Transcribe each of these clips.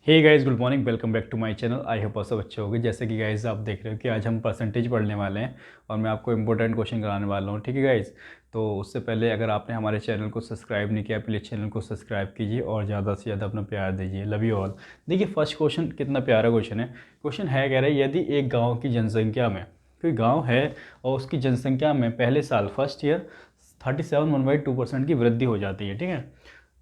Hey guys, good morning. Welcome back to my channel. I hope आप सब अच्छे होंगे। जैसे कि गाइस आप देख रहे हो कि आज हम परसेंटेज पढ़ने वाले हैं और मैं आपको इंपॉर्टेंट क्वेश्चन कराने वाला हूँ। ठीक है गाइस, तो उससे पहले अगर आपने हमारे चैनल को सब्सक्राइब नहीं किया, प्लीज़ चैनल को सब्सक्राइब कीजिए और ज़्यादा से ज़्यादा अपना प्यार दीजिए। Love you all. देखिए फर्स्ट क्वेश्चन कितना प्यारा क्वेश्चन है। क्वेश्चन है कह रहे हैं, यदि एक गाँव की जनसंख्या में, कोई गाँव है और उसकी जनसंख्या में पहले साल फर्स्ट ईयर 37 1/2% की वृद्धि हो जाती है। ठीक है,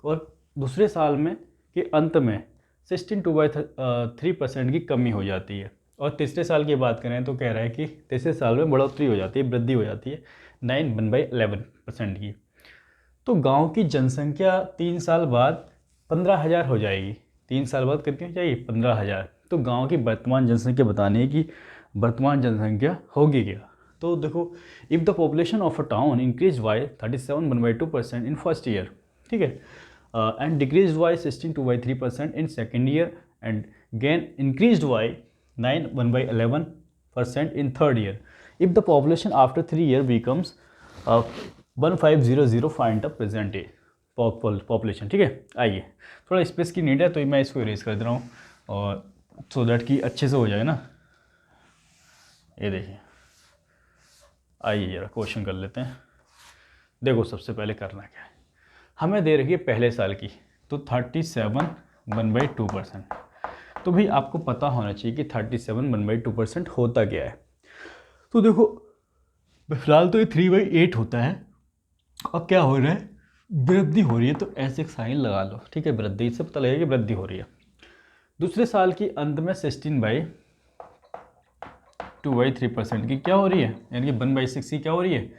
और दूसरे साल में के अंत में 16 2/3% की कमी हो जाती है। और तीसरे साल की बात करें तो कह रहा है कि तीसरे साल में बढ़ोतरी हो जाती है, वृद्धि हो जाती है 9 1/11% की। तो गांव की जनसंख्या 3 साल बाद 15,000 हो जाएगी। 3 साल बाद कितनी हो जाएगी? 15,000। तो गांव की वर्तमान जनसंख्या बतानी है कि वर्तमान जनसंख्या होगी क्या। तो देखो, if the population of a town increase by 37 1/2% in first year, ठीक है, and decreased by 16 2/3% in second year, and gain increased by 9 1/11% in third year. If the population after 3 year becomes 1500, find the present day population। ठीक है, आइए, थोड़ा space की need है तो मैं इसको इरेज कर दे रहा हूँ और सो दैट कि अच्छे से हो जाए ना। ये देखिए, आइए जरा क्वेश्चन कर लेते हैं। देखो सबसे पहले करना क्या है, हमें दे रही है पहले साल की, तो 37 1/2%। तो भाई आपको पता होना चाहिए कि 37 1/2% होता क्या है। तो देखो फिलहाल तो ये 3/8 होता है। अब क्या हो रहा है, वृद्धि हो रही है, तो ऐसे एक साइन लगा लो। ठीक है, वृद्धि से पता लगेगा कि वृद्धि हो रही है। दूसरे साल की अंत में 16/2/3% की क्या हो रही है, यानी कि 1/6 की क्या हो रही है,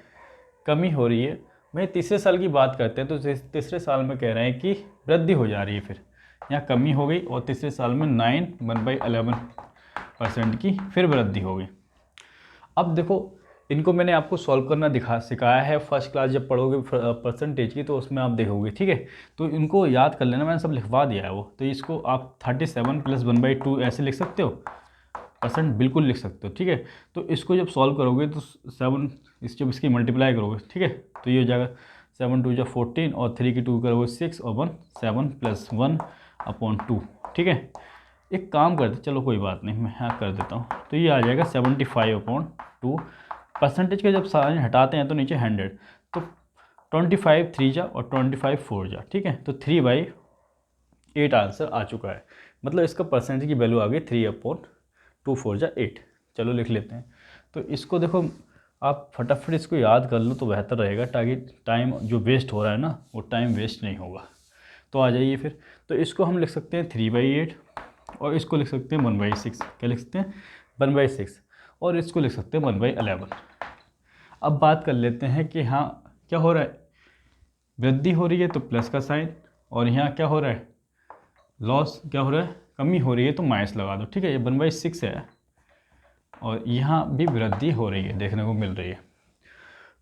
कमी हो रही है। भाई तीसरे साल की बात करते हैं तो तीसरे साल में कह रहे हैं कि वृद्धि हो जा रही है, फिर यहाँ कमी हो गई और तीसरे साल में 9 1/11% की फिर वृद्धि हो गई। अब देखो, इनको मैंने आपको सॉल्व करना सिखाया है फर्स्ट क्लास जब पढ़ोगे परसेंटेज की, तो उसमें आप देखोगे। ठीक है, तो इनको याद कर लेना, मैंने सब लिखवा दिया है वो। तो इसको आप 37 + 1/2 ऐसे लिख सकते हो, परसेंट बिल्कुल लिख सकते हो। ठीक है, तो इसको जब सॉल्व करोगे तो 7 जब इसकी मल्टीप्लाई करोगे, ठीक है, तो ये हो जाएगा 7 2 14 और 3 की 2 करोगे 6 और 1 7 + 1/2। ठीक है, एक काम करते, चलो कोई बात नहीं, मैं यहाँ कर देता हूँ। तो ये आ जाएगा 75/2। परसेंटेज के जब साइन हटाते हैं तो नीचे 100, तो 25 3 जा और 25 4 जा। ठीक है, तो 3/8 आंसर आ चुका है। मतलब इसका परसेंटेज की वैल्यू आ गई 3/2 4 जा 8। चलो लिख लेते हैं। तो इसको देखो, आप फटाफट इसको याद कर लो तो बेहतर रहेगा, ताकि टाइम जो वेस्ट हो रहा है ना, वो टाइम वेस्ट नहीं होगा। तो आ जाइए फिर। तो इसको हम लिख सकते हैं 3/8 और इसको लिख सकते हैं 1/6। क्या लिख सकते हैं? 1/6। और इसको लिख सकते हैं 1/11। अब बात कर लेते हैं कि हाँ क्या हो रहा है, वृद्धि हो रही है तो प्लस का साइन, और यहाँ क्या हो रहा है, लॉस, क्या हो रहा है, कमी हो रही है तो माइनस लगा दो। ठीक है, ये 1/6 है और यहाँ भी वृद्धि हो रही है, देखने को मिल रही है।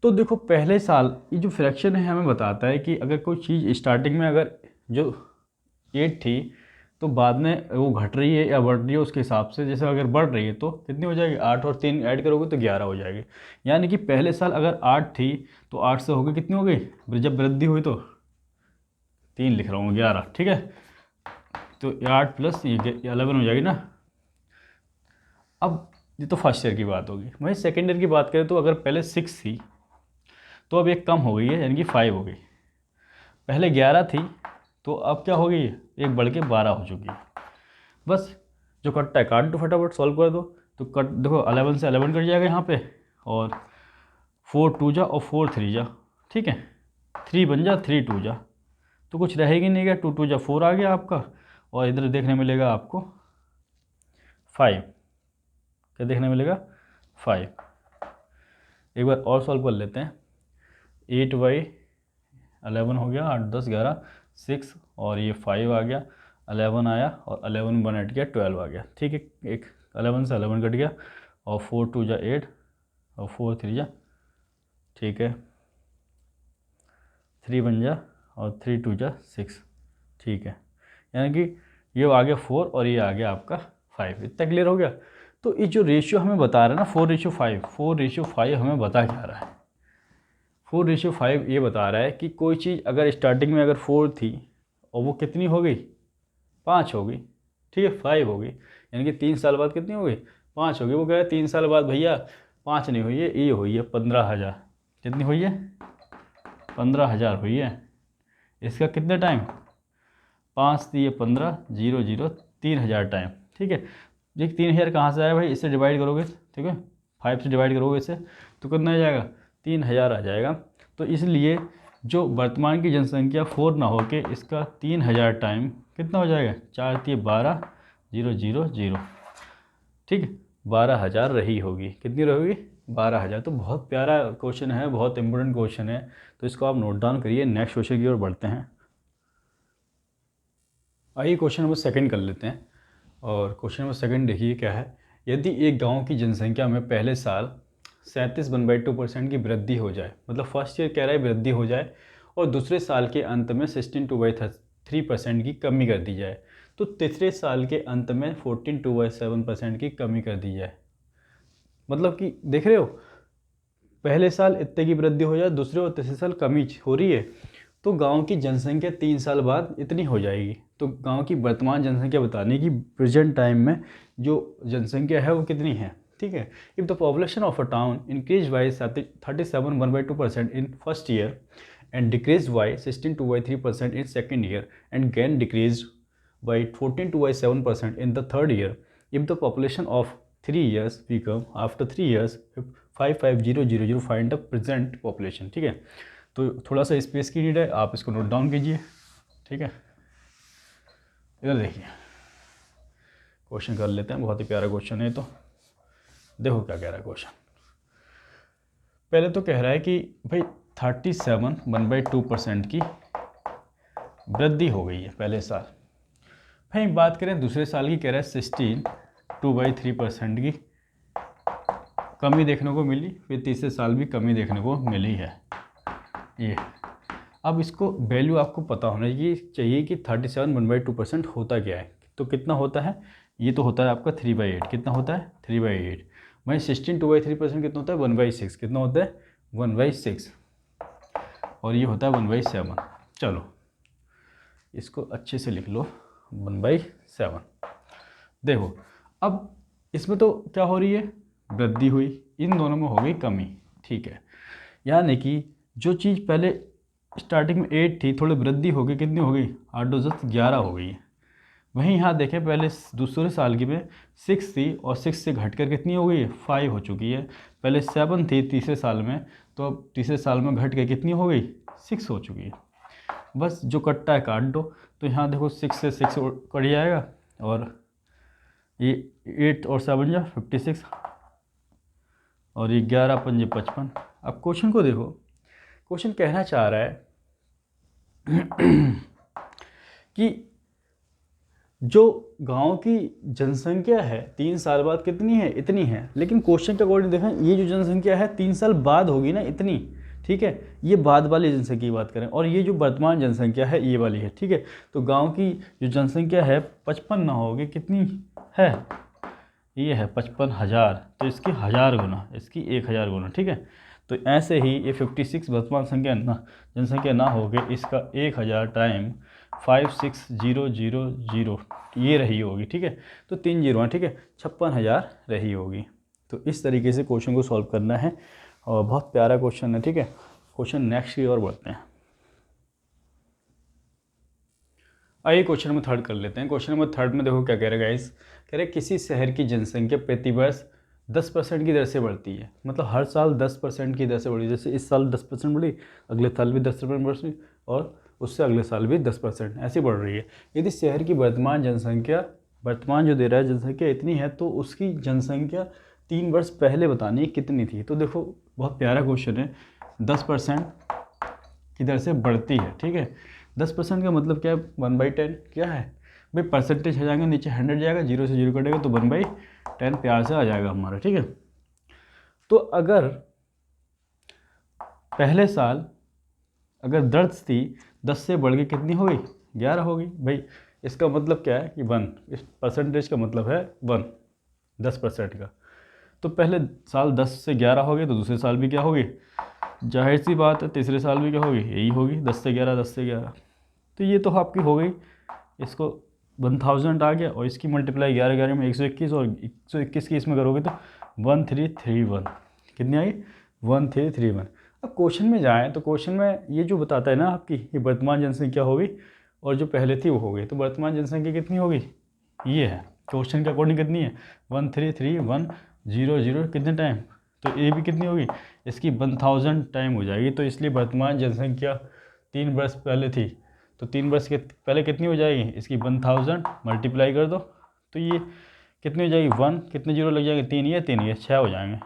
तो देखो पहले साल ये जो फ्रैक्शन है हमें बताता है कि अगर कोई चीज़ स्टार्टिंग में अगर जो 8 थी तो बाद में वो घट रही है या बढ़ रही है, उसके हिसाब से जैसे अगर बढ़ रही है तो कितनी हो जाएगी, 8 और 3 ऐड करोगे तो 11 हो जाएगी। यानी कि पहले साल अगर 8 थी तो 8 से हो गई कितनी हो गई, जब वृद्धि हुई तो 3 लिख रहा हूँ 11। ठीक है, तो 8 + ये 11 हो जाएगी ना। अब ये तो फर्स्ट ईयर की बात होगी। वहीं सेकेंड ईयर की बात करें तो अगर पहले 6 थी तो अब एक कम हो गई है, यानी कि 5 हो गई। पहले 11 थी तो अब क्या हो गई, एक बढ़ के 12 हो चुकी है। बस जो कटता है काट दो, फटाफट सॉल्व कर दो। तो कट देखो 11 से 11 कट जाएगा यहाँ पे, और 4 2 जा और 4 3 जा। ठीक है, 3 बन जा 3 2 जा, तो कुछ रहेगी नहीं, क्या 2 2 जा 4 आ गया आपका, और इधर देखने मिलेगा आपको 5। क्या देखने मिलेगा, 5। एक बार और सॉल्व कर लेते हैं। 8/11 हो गया, 8 10 11 6, और ये 5 आ गया, 11 आया, और 11 1 हट गया 12 आ गया। ठीक है, एक 11 से 11 कट गया, और 4 2 जा 8 और 4 3 जा, ठीक है, 3 बन जा और 3 2 जा 6। ठीक है, यानी कि ये आ गया 4 और ये आ गया आपका 5। इतना क्लियर हो गया। तो ये जो रेशियो हमें बता रहा है ना 4:5, 4:5 हमें बता क्या रहा है, 4:5 ये बता रहा है कि कोई चीज़ अगर स्टार्टिंग में अगर 4 थी और वो कितनी हो गई, 5 हो गई, ठीक है 5 होगी, यानी कि 3 साल बाद कितनी होगी 5 होगी। वो कह रहा है 3 साल बाद भैया 5 नहीं हुई है, ये हुई है 15,000। कितनी हुई है 15,000 हुई है। इसका कितने टाइम 5 दिए 15 0 0 3,000 टाइम। ठीक है, ये 3,000 कहाँ से आया भाई, इससे डिवाइड करोगे, ठीक है 5 से डिवाइड करोगे इसे तो कितना आ जाएगा 3,000 आ जाएगा। तो इसलिए जो वर्तमान की जनसंख्या 4 ना हो के इसका 3,000 टाइम कितना हो जाएगा 4 3 12 0 0 0, ठीक है 12,000 रही होगी। कितनी रहोगी 12,000। तो बहुत प्यारा क्वेश्चन है, बहुत इंपॉर्टेंट क्वेश्चन है, तो इसको आप नोट डाउन करिए। नेक्स्ट क्वेश्चन की ओर बढ़ते हैं। आइए क्वेश्चन नंबर 2 कर लेते हैं। और क्वेश्चन नंबर 2 देखिए क्या है, यदि एक गांव की जनसंख्या में पहले साल 37 1/2% की वृद्धि हो जाए, मतलब फर्स्ट ईयर कह रहा है वृद्धि हो जाए, और दूसरे साल के अंत में 16 2/3% की कमी कर दी जाए, तो तीसरे साल के अंत में 14 2/7% की कमी कर दी जाए। मतलब कि देख रहे हो, पहले साल इतने की वृद्धि हो जाए, दूसरे और तीसरे साल कमी हो रही है, तो गांव की जनसंख्या 3 साल बाद इतनी हो जाएगी। तो गांव की वर्तमान जनसंख्या बताने की प्रेजेंट टाइम में जो जनसंख्या है वो कितनी है। ठीक है, if the population of a town increase by 37 1/2% in first year and decreased by 16 2/3% in second year and again decreased by 14 2/7% in the third year, if the population of 3 years become after 3 years 55000, find the present population। ठीक है, तो थोड़ा सा space की need है, आप इसको note down कीजिए। ठीक है, इधर देखिए क्वेश्चन कर लेते हैं, बहुत ही प्यारा क्वेश्चन है। तो देखो क्या कह रहा है क्वेश्चन। पहले तो कह रहा है कि भाई 37 1/2% की वृद्धि हो गई है पहले साल। भाई बात करें दूसरे साल की, कह रहा है 16 2/3% की कमी देखने को मिली, फिर तीसरे साल भी कमी देखने को मिली है। ये अब इसको वैल्यू आपको पता होना चाहिए कि 37 1/2% होता क्या है। तो कितना होता है, ये तो होता है आपका 3/8। कितना होता है 3/8। वहीं 16 2/3% कितना होता है 1/6। कितना होता है 1/6, और ये होता है 1/7। चलो इसको अच्छे से लिख लो 1/7। देखो अब इसमें तो क्या हो रही है, वृद्धि हुई, इन दोनों में हो गई कमी। ठीक है, यानी कि जो चीज़ पहले स्टार्टिंग में 8 थी, थोड़ी वृद्धि हो गई, कितनी हो गई 8 2 10 11 हो गई है। वहीं यहाँ देखें पहले दूसरे साल की में 6 थी, और 6 से घटकर कितनी हो गई 5 हो चुकी है। पहले 7 थी तीसरे साल में, तो अब तीसरे साल में घट के कितनी हो गई 6 हो चुकी है। बस जो कट्टा है काट दो, तो यहाँ देखो 6 से 6 कट जाएगा, और ये 8 और 7 जा 56, और ये 11 5 55। अब क्वेश्चन को देखो, क्वेश्चन कहना चाह रहा है कि जो गांव की जनसंख्या है 3 साल बाद कितनी है इतनी है, लेकिन क्वेश्चन के अकॉर्डिंग देखें ये जो जनसंख्या है 3 साल बाद होगी ना इतनी। ठीक है, ये बाद वाली जनसंख्या की बात करें, और ये जो वर्तमान जनसंख्या है ये वाली है। ठीक है, तो गांव की जो जनसंख्या है 55 ना होगी, कितनी है ये है 55,000, तो इसकी 1000 गुना, इसकी 1000 गुना। ठीक है, तो ऐसे ही ये 56 वर्तमान संख्या ना जनसंख्या ना होगी, इसका 1000 टाइम 56000 ये रही होगी। ठीक है, तो 3 जीरो, ठीक है 56,000 रही होगी। तो इस तरीके से क्वेश्चन को सॉल्व करना है, और बहुत प्यारा क्वेश्चन है। ठीक है, क्वेश्चन नेक्स्ट की ओर बढ़ते हैं। आइए क्वेश्चन नंबर 3 कर लेते हैं। क्वेश्चन नंबर 3 में देखो क्या कह रहा है गाइस, कह रहे किसी शहर की जनसंख्या प्रतिवर्ष 10% की दर से बढ़ती है, मतलब हर साल 10% की दर से बढ़ी। जैसे इस साल 10% बढ़ी, अगले साल भी 10% बढ़ी, और उससे अगले साल भी 10% ऐसी बढ़ रही है। यदि शहर की वर्तमान जनसंख्या, वर्तमान जो दे रहा है जनसंख्या इतनी है, तो उसकी जनसंख्या 3 वर्ष पहले बतानी है कितनी थी। तो देखो बहुत प्यारा क्वेश्चन है, 10% की दर से बढ़ती है। ठीक है, 10% का मतलब क्या है 1/10 क्या है भाई, परसेंटेज आ जाएंगे नीचे 100 जाएगा, 0 से 0 कटेगा, तो 1/10 प्यार से आ जाएगा हमारा। ठीक है, तो अगर पहले साल अगर 10 थी, 10 से बढ़ के कितनी होगी 11 होगी। भाई इसका मतलब क्या है कि 1, इस परसेंटेज का मतलब है 1, 10% का। तो पहले साल 10 से 11 हो गए, तो दूसरे साल भी क्या होगी, जाहिर सी बात है तीसरे साल भी क्या होगी यही होगी 10 से 11, 10 से 11। तो ये तो आपकी हो गई, इसको 1000 आ गया और इसकी मल्टीप्लाई 11 11 में 121 और 121 की इसमें करोगे तो 1331 कितनी आई 1331। अब क्वेश्चन में जाएँ तो क्वेश्चन में ये जो बताता है ना आपकी ये वर्तमान जनसंख्या होगी और जो पहले थी वो हो गई, तो वर्तमान जनसंख्या कितनी होगी ये है क्वेश्चन के अकॉर्डिंग कितनी है 133100 कितने टाइम, तो ये भी कितनी होगी इसकी 1000 टाइम हो जाएगी। तो इसलिए वर्तमान जनसंख्या 3 वर्ष पहले थी तो 3 वर्ष के पहले कितनी हो जाएगी इसकी 1000 मल्टीप्लाई कर दो तो ये कितनी हो जाएगी 1 कितने जीरो लग जाएंगे 3 ये 6 हो जाएंगे,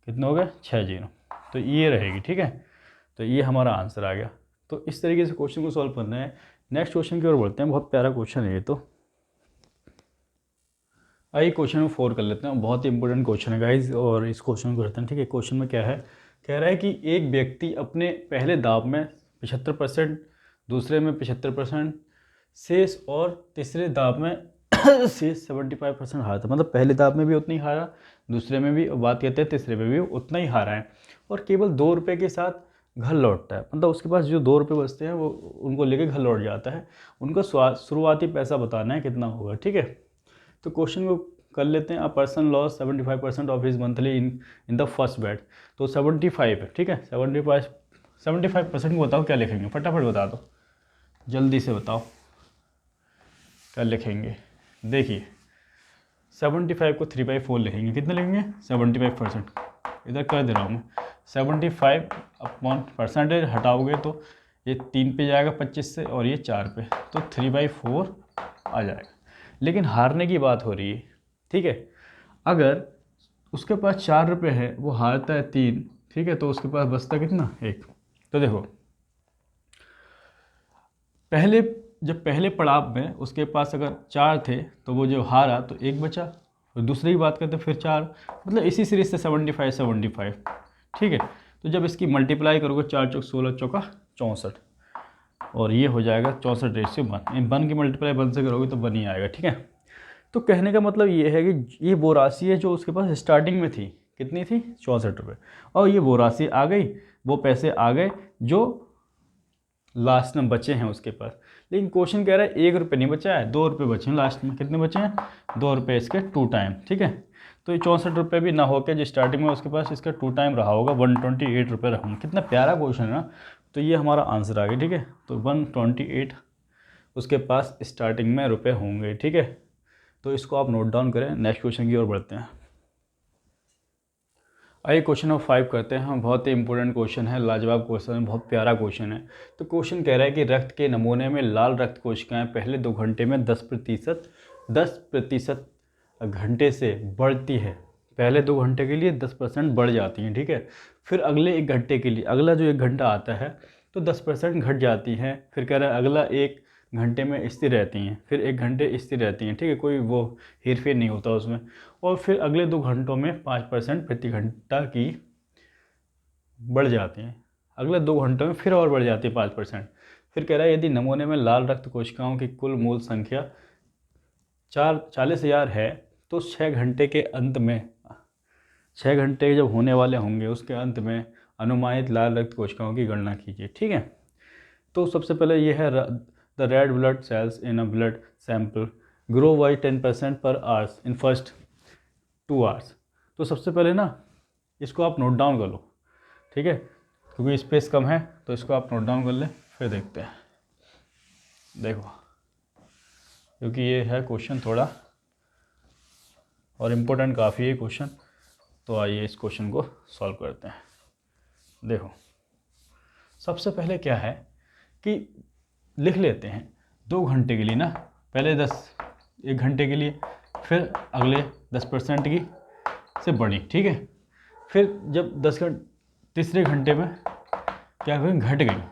कितने हो गए 6 जीरो, तो ये रहेगी। ठीक है, तो ये हमारा आंसर आ गया। तो इस तरीके से क्वेश्चन को सॉल्व करना है। नेक्स्ट क्वेश्चन की ओर बढ़ते हैं, बहुत प्यारा क्वेश्चन है ये। तो आइए क्वेश्चन में 4 कर लेते हैं, बहुत ही इंपॉर्टेंट क्वेश्चन है गाइज और इस क्वेश्चन को करते हैं। ठीक है, क्वेश्चन में क्या है, कह रहा है कि एक व्यक्ति अपने पहले दाव में 75%, दूसरे में 75% शेष और तीसरे दाव में शेष 75% हारा था। मतलब पहले दाव में भी उतना ही हारा, दूसरे में भी, बात कहते हैं तीसरे में भी उतना ही हारा है और केवल 2 रुपये के साथ घर लौटता है। मतलब उसके पास जो 2 रुपये बचते हैं वो उनको लेके घर लौट जाता है। उनका शुरुआती पैसा बताना है कितना होगा। ठीक है, तो क्वेश्चन को कर लेते हैं। A person loss 75% of his monthly in the first bat, तो 75 है। ठीक है, 75% को बताओ क्या लिखेंगे, फटाफट बता दो, जल्दी से बताओ क्या लिखेंगे। देखिए 75 को 3/4 लिखेंगे, कितने लिखेंगे 75%, इधर कर दे रहा हूँ मैं 75 अपॉन परसेंटेज हटाओगे तो ये 3 पे जाएगा 25 से और ये 4 पे, तो 3/4 आ जाएगा। लेकिन हारने की बात हो रही है। ठीक है, अगर उसके पास 4 रुपये है, वो हारता है 3, ठीक है, तो उसके पास बचता कितना 1। तो देखो पहले पड़ाव में उसके पास अगर 4 थे तो वो जो हारा तो 1 बचा, और दूसरी की बात करते फिर 4, मतलब इसी सीरीज से 75। ठीक है, तो जब इसकी मल्टीप्लाई करोगे 4 चौक 16 चौका 64 और ये हो जाएगा 64:1। इन 1 की मल्टीप्लाई 1 से करोगे तो 1 ही आएगा। ठीक है, तो कहने का मतलब ये है कि ये वो राशि है जो उसके पास स्टार्टिंग में थी, कितनी थी 64 रुपये, और ये वो राशि आ गई, वो पैसे आ गए जो लास्ट में बचे हैं उसके पास। लेकिन क्वेश्चन कह रहा है 1 रुपये नहीं बचा है, 2 रुपये बचे हैं लास्ट में। कितने बचे हैं 2 रुपये इसके 2 टाइम। ठीक है, तो ये 64 रुपये भी ना होकर जो स्टार्टिंग में उसके पास इसका 2 टाइम रहा होगा 128 रुपये रहा। कितना प्यारा क्वेश्चन है ना, तो ये हमारा आंसर आ गया। ठीक है, तो 128 उसके पास स्टार्टिंग में रुपये होंगे। ठीक है, तो इसको आप नोट डाउन करें। नेक्स्ट क्वेश्चन की ओर बढ़ते हैं। आइए क्वेश्चन नंबर 5 करते हैं। हम बहुत ही इंपॉर्टेंट क्वेश्चन है, लाजवाब क्वेश्चन है, बहुत प्यारा क्वेश्चन है। तो क्वेश्चन कह रहा है कि रक्त के नमूने में लाल रक्त कोशिकाएं पहले 2 घंटे में 10% घंटे से बढ़ती है। पहले 2 घंटे के लिए 10% बढ़ जाती हैं। ठीक है, फिर अगले 1 घंटे के लिए, अगला जो 1 घंटा आता है तो 10% घट जाती हैं। फिर कह रहा है अगला 1 घंटे में स्थिर रहती हैं, फिर 1 घंटे स्थिर रहती हैं। ठीक है, कोई वो हेरफेर नहीं होता उसमें। और फिर अगले 2 घंटों में 5% प्रति घंटा की बढ़ जाती हैं। अगले 2 घंटों में फिर और बढ़ जाती है 5%। फिर कह रहा है यदि नमूने में लाल रक्त कोशिकाओं की कुल मूल संख्या 40,000 है तो 6 घंटे के अंत में, 6 घंटे जब होने वाले होंगे उसके अंत में अनुमानित लाल रक्त कोशिकाओं की गणना कीजिए। ठीक है, तो सबसे पहले ये है the red blood cells in a blood sample grow by 10% पर आवर्स इन फर्स्ट 2 आवर्स। तो सबसे पहले ना इसको आप नोट डाउन कर लो। ठीक है, क्योंकि स्पेस कम है तो इसको आप नोट डाउन कर लें, फिर देखते हैं। देखो क्योंकि ये है क्वेश्चन थोड़ा और इम्पोर्टेंट काफ़ी है क्वेश्चन, तो आइए इस क्वेश्चन को सॉल्व करते हैं। देखो सबसे पहले क्या है कि लिख लेते हैं 2 घंटे के लिए ना, पहले 1 घंटे के लिए, फिर अगले 10% की से बढ़ी। ठीक है, फिर जब तीसरे घंटे में क्या हुई घट गई,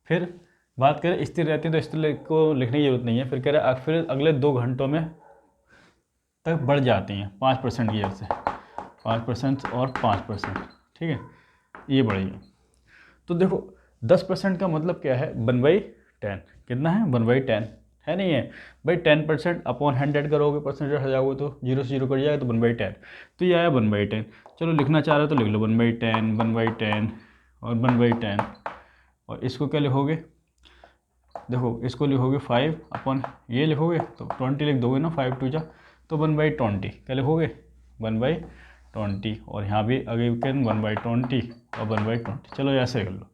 फिर बात करें स्थिर रहती है तो स्थिर को लिखने की जरूरत नहीं है। फिर कह रहे फिर अगले 2 घंटों में तक बढ़ जाती हैं 5% की वजह से, 5% और 5%। ठीक है, ये बढ़ेगी। तो देखो 10% का मतलब क्या है 1/10, कितना है 1/10 है नहीं है भाई। 10% अपॉन 100 करोगे परसेंटेज हटाओगे तो 0 से 0 कट जाएगा तो 1/10, तो ये आया 1/10। चलो लिखना चाह रहे हो तो लिख लो 1/10 1/10 और 1/10, और इसको क्या लिखोगे देखो इसको लिखोगे 5 अपन ये लिखोगे तो 20 लिख दोगे ना, 5 2 जा तो 1/20 क्या लिखोगे 1/20, और यहाँ भी अगेन 1/20 और 1/20। चलो ऐसे कर लो।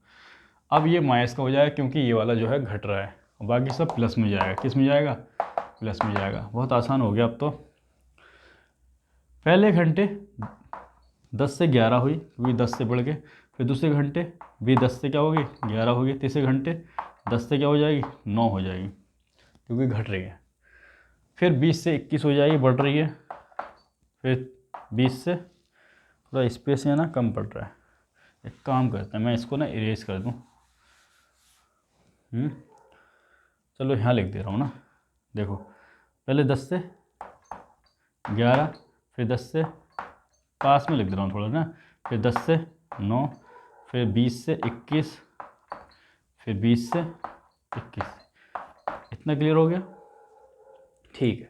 अब ये माइनस का हो जाएगा क्योंकि ये वाला जो है घट रहा है, और बाकी सब प्लस में जाएगा। किस में जाएगा? प्लस में जाएगा। बहुत आसान हो गया अब तो। पहले घंटे 10 से 11 हुई क्योंकि 10 से बढ़ के, फिर दूसरे घंटे भी 10 से क्या होगी 11 होगी, तीसरे घंटे 10 से क्या हो जाएगी 9 हो जाएगी क्योंकि घट रही है। फिर 20 से 21 हो जाएगी, बढ़ रही है। फिर 20 से थोड़ा स्पेस है ना कम पड़ रहा है, एक काम करते हैं मैं इसको ना इरेज कर दूँ। चलो यहाँ लिख दे रहा हूँ ना। देखो पहले 10 से 11, फिर 10 से पास में लिख दे रहा हूँ थोड़ा ना, फिर 10 से 9, फिर 20 से 21, फिर 20 से 21। इतना क्लियर हो गया? ठीक है।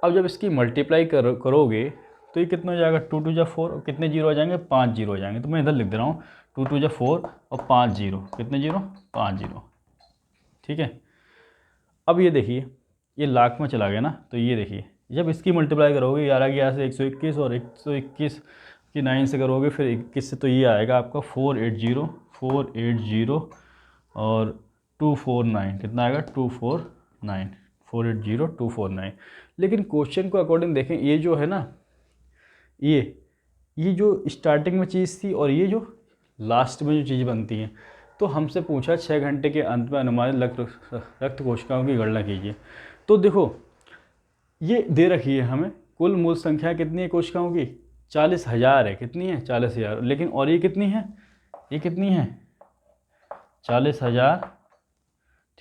अब जब इसकी मल्टीप्लाई करोगे तो ये कितना हो जाएगा 2 2 जा 4, और कितने जीरो आ जाएंगे 5 जीरो आ जाएंगे। तो मैं इधर लिख दे रहा हूँ 2 2 जा 4 और 5 जीरो, कितने जीरो 5 जीरो। ठीक है। अब ये देखिए ये लाख में चला गया ना, तो ये देखिए जब इसकी मल्टीप्लाई करोगे 11 की 11 से 121 और 121 की 9 से करोगे फिर 21 से, तो ये आएगा आपका 480 और 249। कितना आएगा 249, 480 249। लेकिन क्वेश्चन को अकॉर्डिंग देखें, ये जो है ना ये जो स्टार्टिंग में चीज़ थी और ये जो लास्ट में जो चीज़ बनती है, तो हमसे पूछा 6 घंटे के अंत में अनुमानित रक्त कोशिकाओं की गणना कीजिए। तो देखो ये दे रखी है हमें कुल मूल संख्या कितनी है कोशिकाओं की 40,000 है। कितनी है 40,000। लेकिन और ये कितनी है, ये कितनी है 40,000।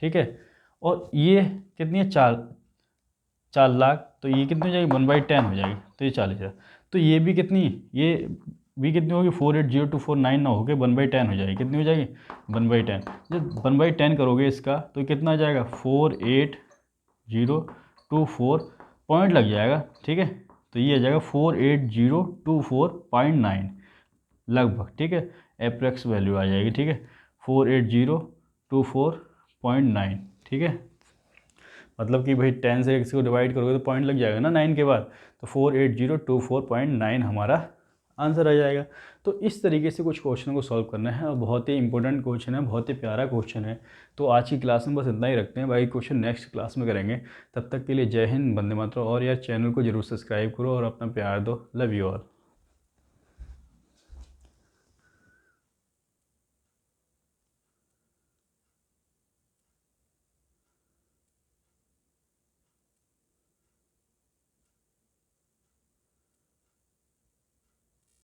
ठीक है। और ये कितनी है 4 लाख। तो ये कितनी हो जाएगी 1/10 हो जाएगी, तो ये 40,000। तो ये भी कितनी, ये भी कितनी होगी 480,249 ना होकर 1/10 हो जाएगी। कितनी हो जाएगी 1/10। जब 1/10 करोगे इसका तो कितना आ जाएगा 48024 पॉइंट लग जाएगा। ठीक है। तो ये आ जाएगा 48024.9 लगभग। ठीक है। एप्रेक्स वैल्यू आ जाएगी। ठीक है 48024.9। ठीक है। मतलब कि भाई 10 से इसको डिवाइड करोगे तो पॉइंट लग जाएगा ना 9 के बाद, तो 48024.9 हमारा आंसर आ जाएगा। तो इस तरीके से कुछ क्वेश्चन को सॉल्व करना है, और बहुत ही इंपॉर्टेंट क्वेश्चन है, बहुत ही प्यारा क्वेश्चन है। तो आज की क्लास में बस इतना ही रखते हैं, बाकी क्वेश्चन नेक्स्ट क्लास में करेंगे। तब तक के लिए जय हिंद, वंदे मातरम। और यार चैनल को जरूर सब्सक्राइब करो और अपना प्यार दो। Love you all.